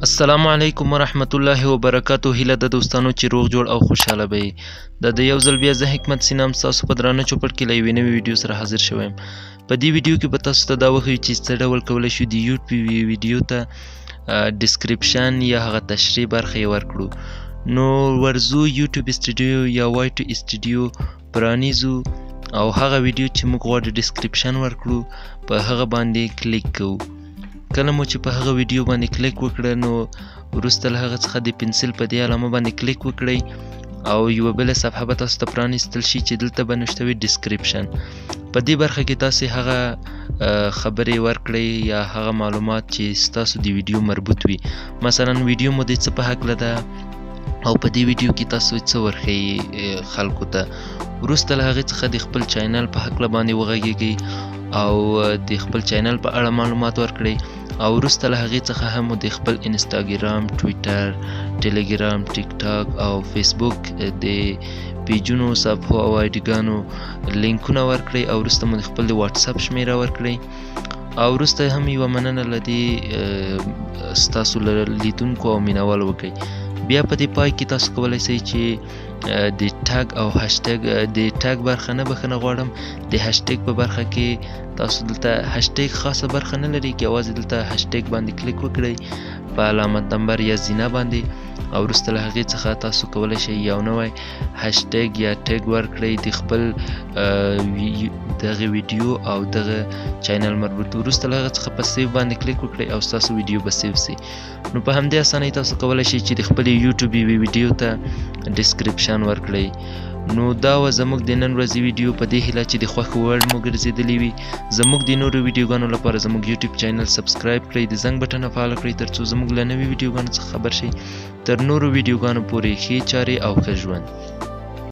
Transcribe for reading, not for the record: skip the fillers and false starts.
السلام علیکم ورحمت الله وبرکاتو. هیله د دوستانو چې روغ جوړ او خوشحاله به یې. د یو ځل بیا زه حکمت سینام ستاسو په درانه چوپړ کې له یوې نوې ویډیو سره حاضر شوی یم. په دې ویډیو کې به تاسو ته دا وښیو چې څه ډول کولی شو د یوټیوب ویډیو ته ډسکریپشن یا هغه تشریح برخه یې ورکړو. نو ورځو یوټیوب اسټوډیو یا وایټو اسټوډیو پرانیزو او هغه ویډیو چې موږ غواړو ډسکریپشن ورکړو په هغه باندې کلیک کوو. کله مو چې په هغه ویډیو باندې کلیک وکړه نو وروسته له هغه څخه د پنسل په دې علامه باندې کلیک وکړئ او یوه بله صفحه به تاسو ته پرانیستل شي چې دلته به نوشته وي ډسکریپشن. په دې برخه کې تاسې هغه خبرې ورکړئ یا هغه معلومات چې ستاسو د ویډیو مربوط وي. مثلا ویډیو مو د څه په هکله ده او په دې ویډیو کې تاسو څه ورښیي خلکو ته. وروسته له هغې څخه د خپل چینل په هکله باندې وغږیږئ او د خپل چینل په اړه معلومات ورکړئ او وروسته له هغې څخه هم د خپل انسټاګرام، ټویټر، ټیلیګرام، ټیک ټاک او فیسبوک د پیجونو، صفحو او آیډیګانو لینکونه ورکړئ او وروسته مو د خپل د واټساپ شمیره ورکړئ او وروسته هم یوه مننه له دې ستاسو له لیدونکو او مینوالو وکړئ. بیا په دې پای کې تاسو کولی شئ چې د ټاګ او هشټیګ د ټاګ برخه نه بخښنه غواړم د هشټیګ په برخه کې تاسو دلته هشټیګ خاصه برخه نه لري چې یوازې دلته هشټیګ باندې کلیک وکړئ په علامت نمبر یا زینه باندې او وروسته له هغې څخه تاسو کولی شئ یو نوی هشټیګ یا ټیګ ورکړئ د خپل دغه ویډیو او دغه چینل مربوط. وروسته له هغه څخه په سیو باندې کلیک وکړئ او ستاسو ویډیو به سیو سي. نو په همدې اسانۍ تاسو کولی شئ چې د خپلې یوټیوب یوې ویډیو ته ډسکریپشن ورکړئ. نو دا وه زموږ د نن ورځې ویډیو په دې هیله چې د خوښو وړ مو ګرځېدلې وي. زموږ د نورو ویډیوګانو لپاره زموږ یوټیوب چینل سبسکرایب کړئ، د زنګ بټنه فعاله کړئ تر څو زموږ له نوې ویډیوګانو څخه خبر شئ. تر نورو ویډیوګانو پورې ښې چارې او ښه ژوند.